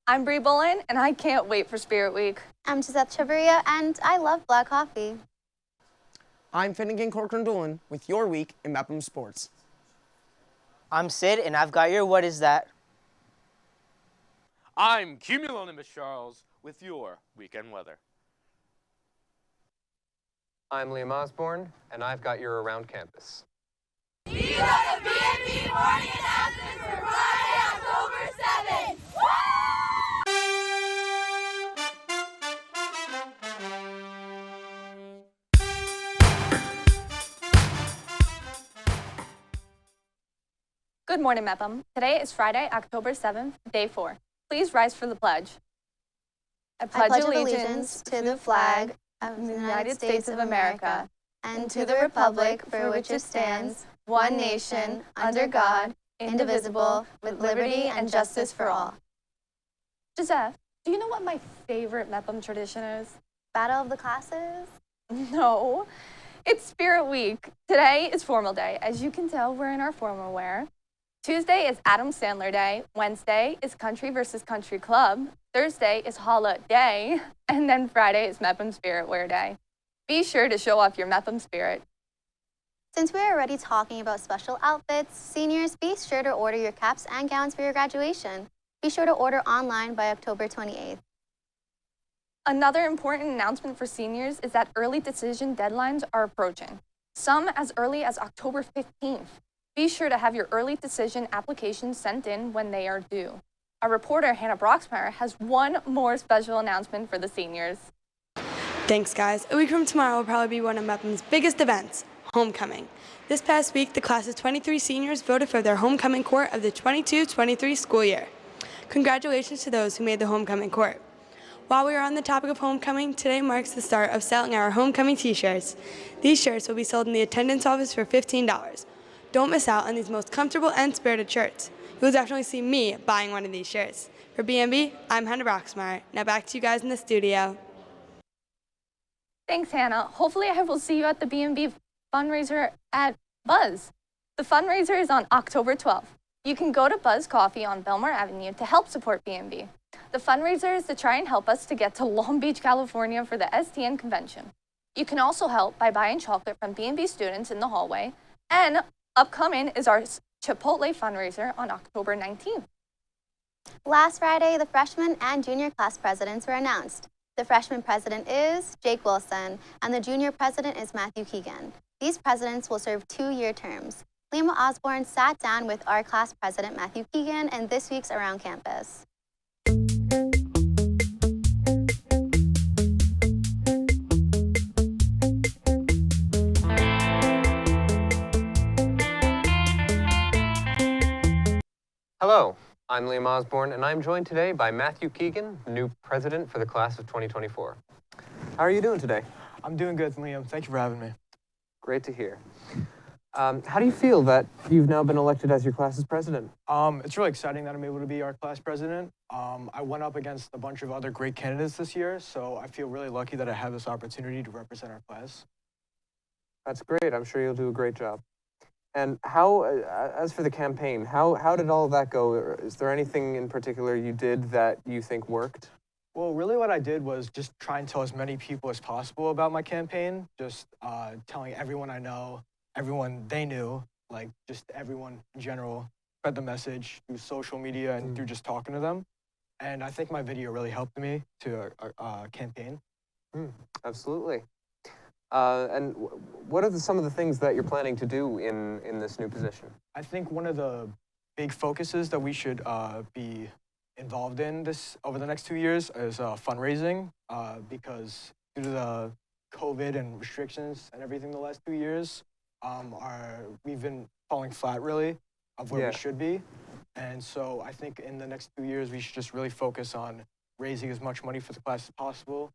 I'm Bri and I can't wait for Spirit Week. I'm Siddhas and I love black coffee. I'm Finnegan Corcoran with your week in Mepham Sports. I'm Sid, and I've got your What Is That? I'm Cumulonimbus Charles with your weekend weather. I'm Liam Osborne, and I've got your Around Campus. We got a BMB morning announcement for Friday, October 7th! Good morning, Mepham. Today is Friday, October 7th, day 4. Please rise for the pledge. I pledge allegiance to the flag of the United States of America and to the republic for which it stands, one nation, under God, indivisible, with liberty and justice for all. Gizzeth, do you know what my favorite Mepham tradition is? Battle of the classes? No, it's Spirit Week. Today is formal day. As you can tell, we're in our formal wear. Tuesday is Adam Sandler Day. Wednesday is Country versus Country Club. Thursday is Holla Day. And then Friday is Mepham Spirit Wear Day. Be sure to show off your Mepham spirit. Since we're already talking about special outfits, seniors, be sure to order your caps and gowns for your graduation. Be sure to order online by October 28th. Another important announcement for seniors is that early decision deadlines are approaching, some as early as October 15th. Be sure to have your early decision applications sent in when they are due. Our reporter, Hannah Broxmeyer, has one more special announcement for the seniors. Thanks, guys. A week from tomorrow will probably be one of Mepham's biggest events, homecoming. This past week, the class of 23 seniors voted for their homecoming court of the 22-23 school year. Congratulations to those who made the homecoming court. While we are on the topic of homecoming, today marks the start of selling our homecoming t-shirts. These shirts will be sold in the attendance office for $15. Don't miss out on these most comfortable and spirited shirts. You'll definitely see me buying one of these shirts. For BMB, I'm Hannah Broxmeyer. Now back to you guys in the studio. Thanks, Hannah. Hopefully I will see you at the BMB fundraiser at Buzz. The fundraiser is on October 12th. You can go to Buzz Coffee on Bellmore Avenue to help support BMB. The fundraiser is to try and help us to get to Long Beach, California for the STN convention. You can also help by buying chocolate from BMB students in the hallway, and upcoming is our Chipotle fundraiser on October 19th. Last Friday, the freshman and junior class presidents were announced. The freshman president is Jake Wilson, and the junior president is Matthew Keegan. These presidents will serve 2-year terms. Liam Osborne sat down with our class president, Matthew Keegan, in this week's Around Campus. Hello, I'm Liam Osborne, and I'm joined today by Matthew Keegan, new president for the class of 2024. How are you doing today? I'm doing good, Liam. Thank you for having me. Great to hear. How do you feel that you've now been elected as your class's president? It's really exciting that I'm able to be our class president. I went up against a bunch of other great candidates this year, so I feel really lucky that I have this opportunity to represent our class. That's great. I'm sure you'll do a great job. And how, as for the campaign, how did all of that go? Is there anything in particular you did that you think worked? Well, really what I did was just try and tell as many people as possible about my campaign, just telling everyone I know, everyone they knew, like just everyone in general, spread the message through social media and through just talking to them. And I think my video really helped me to campaign. Absolutely. And what are some of the things that you're planning to do in this new position? I think one of the big focuses that we should be involved in this over the next 2 years is fundraising, because due to the COVID and restrictions and everything the last 2 years, we've been falling flat really of where we should be. And so I think in the next 2 years, we should just really focus on raising as much money for the class as possible.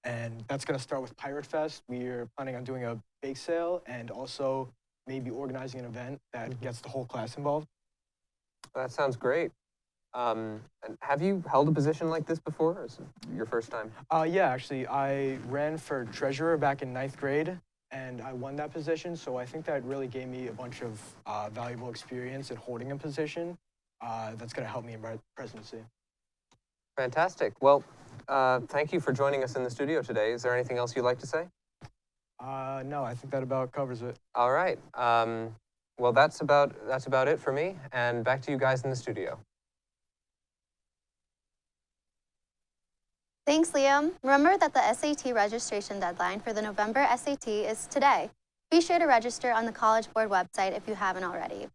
And that's going to start with Pirate Fest. We're planning on doing a bake sale and also maybe organizing an event that gets the whole class involved. That sounds great. And have you held a position like this before, or is it your first time? Yeah, actually, I ran for treasurer back in 9th grade, and I won that position. So I think that really gave me a bunch of valuable experience in holding a position that's going to help me in my presidency. Fantastic. Well, thank you for joining us in the studio today. Is there anything else you'd like to say? No, I think that about covers it. All right. Well, that's about it for me. And back to you guys in the studio. Thanks, Liam. Remember that the SAT registration deadline for the November SAT is today. Be sure to register on the College Board website if you haven't already.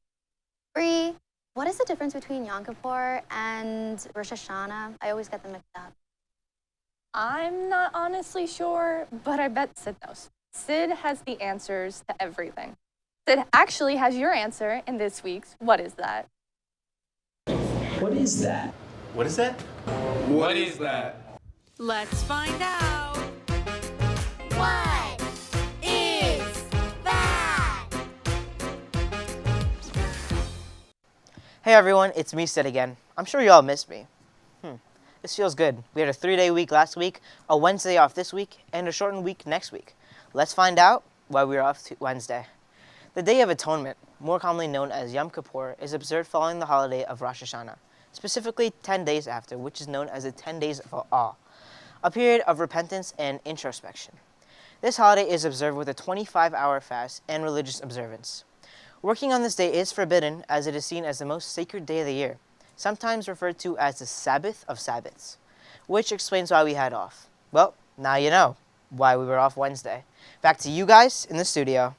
Bri, what is the difference between Yom Kippur and Rosh Hashanah? I always get them mixed up. I'm not honestly sure, but I bet Sid knows. Sid has the answers to everything. Sid actually has your answer in this week's What Is That? What is that? What is that? What is that? Let's find out. What is that? Hey everyone, it's me, Sid again. I'm sure you all missed me. This feels good. We had a 3-day week last week, a Wednesday off this week, and a shortened week next week. Let's find out why we were off Wednesday. The Day of Atonement, more commonly known as Yom Kippur, is observed following the holiday of Rosh Hashanah, specifically 10 days after, which is known as the 10 Days of Awe, a period of repentance and introspection. This holiday is observed with a 25-hour fast and religious observance. Working on this day is forbidden as it is seen as the most sacred day of the year, sometimes referred to as the Sabbath of Sabbaths, which explains why we had off. Well, now you know why we were off Wednesday. Back to you guys in the studio.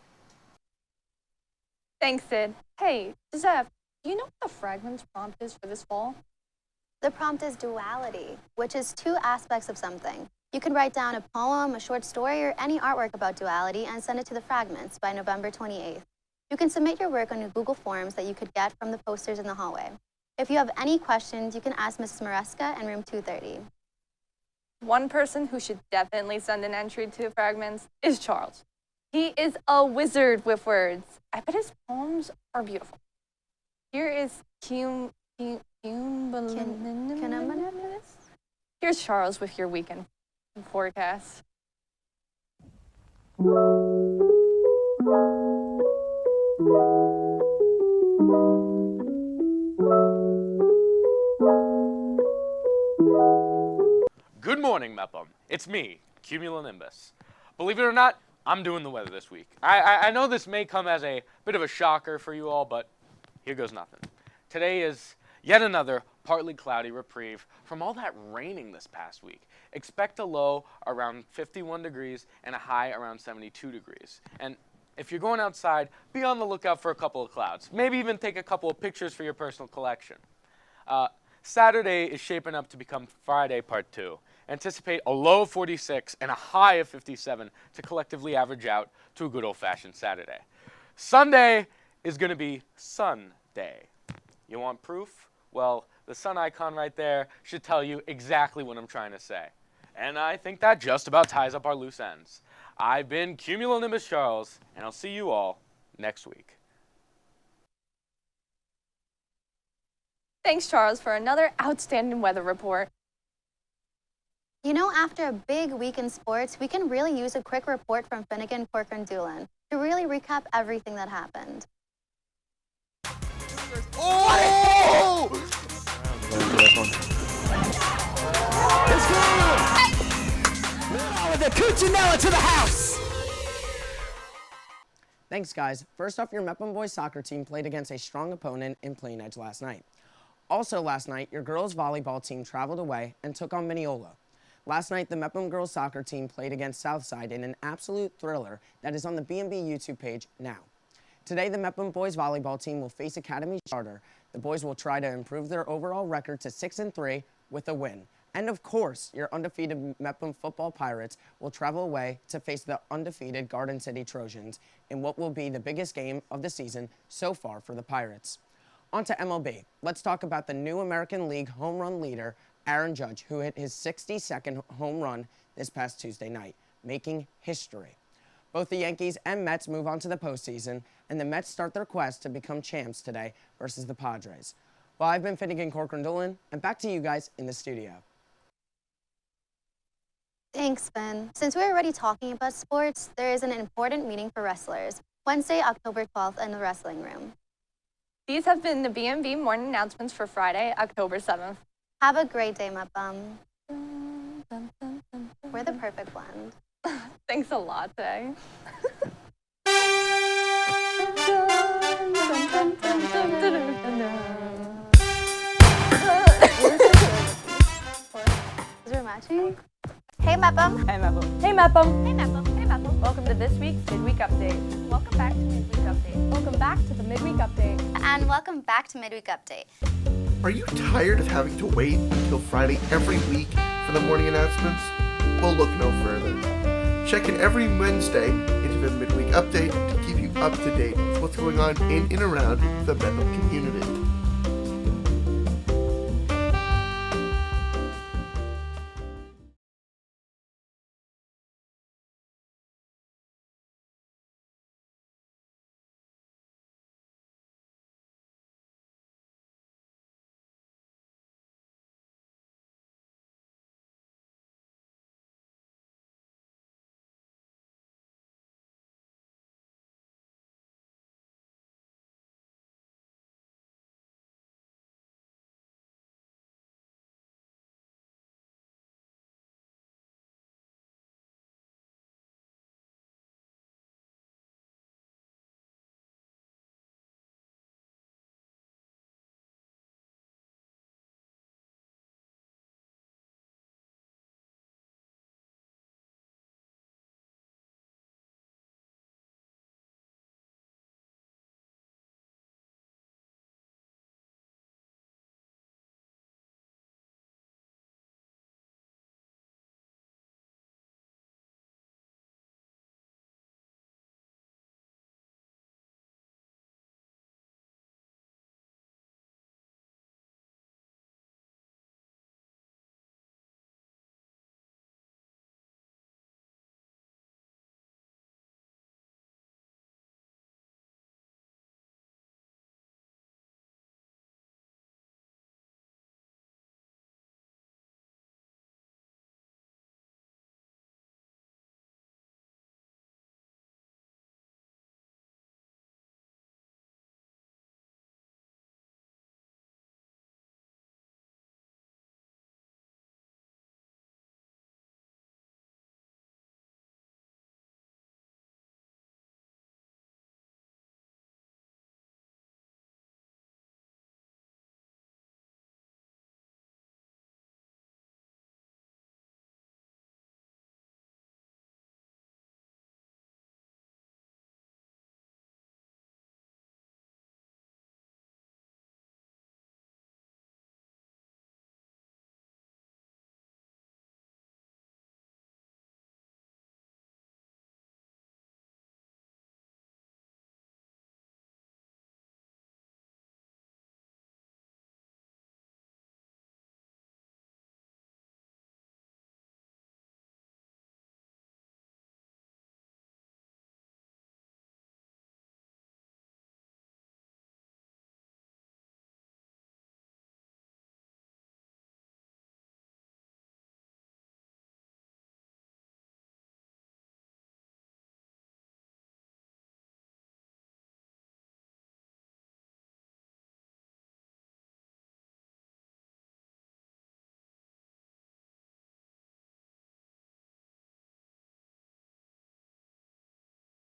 Thanks, Sid. Hey, Gizzeth, do you know what the Fragments prompt is for this fall? The prompt is duality, which is two aspects of something. You can write down a poem, a short story, or any artwork about duality and send it to the Fragments by November 28th. You can submit your work on your Google Forms that you could get from the posters in the hallway. If you have any questions, you can ask Mrs. Maresca in room 230. One person who should definitely send an entry to Fragments is Charles. He is a wizard with words. I bet his poems are beautiful. Here is Here's Charles with your weekend forecast. Good morning, Mepham. It's me, Cumulonimbus. Believe it or not, I'm doing the weather this week. I know this may come as a bit of a shocker for you all, but here goes nothing. Today is yet another partly cloudy reprieve from all that raining this past week. Expect a low around 51 degrees and a high around 72 degrees. And if you're going outside, be on the lookout for a couple of clouds. Maybe even take a couple of pictures for your personal collection. Saturday is shaping up to become Friday Part 2. Anticipate a low of 46 and a high of 57 to collectively average out to a good old-fashioned Saturday. Sunday is going to be Sun Day. You want proof? Well, the sun icon right there should tell you exactly what I'm trying to say. And I think that just about ties up our loose ends. I've been Cumulonimbus Charles, and I'll see you all next week. Thanks, Charles, for another outstanding weather report. You know, after a big week in sports, we can really use a quick report from Finnegan, Corcoran, Doolin to really recap everything that happened. Oh! With the Cuccinella to the house! Thanks, guys. First off, your Mepham boys soccer team played against a strong opponent in Plain Edge last night. Also last night, your girls volleyball team traveled away and took on Mineola. Last night, the Mepham girls soccer team played against Southside in an absolute thriller that is on the BMB YouTube page now. Today, the Mepham boys volleyball team will face Academy Charter. The boys will try to improve their overall record to 6-3 with a win. And of course, your undefeated Mepham football Pirates will travel away to face the undefeated Garden City Trojans in what will be the biggest game of the season so far for the Pirates. On to MLB. Let's talk about the new American League home run leader, Aaron Judge, who hit his 62nd home run this past Tuesday night, making history. Both the Yankees and Mets move on to the postseason, and the Mets start their quest to become champs today versus the Padres. Well, I've been Finnegan Corcoran Doolin, and back to you guys in the studio. Thanks, Ben. Since we're already talking about sports, there is an important meeting for wrestlers, Wednesday, October 12th in the wrestling room. These have been the BMB morning announcements for Friday, October 7th. Have a great day, Mepham. We're the perfect blend. Thanks a lot, Tay. Is we're matching? Hey, Mepham. Hey, Mepham. Hey, Mepham. Hey, Mepham. Hey, Mepham. Welcome to this week's Midweek Update. Welcome back to Midweek Update. Welcome back to the Midweek Update. And welcome back to Midweek Update. Are you tired of having to wait until Friday every week for the morning announcements? Well, look no further. Check in every Wednesday into the Midweek Update to keep you up to date with what's going on in and around the Mepham community.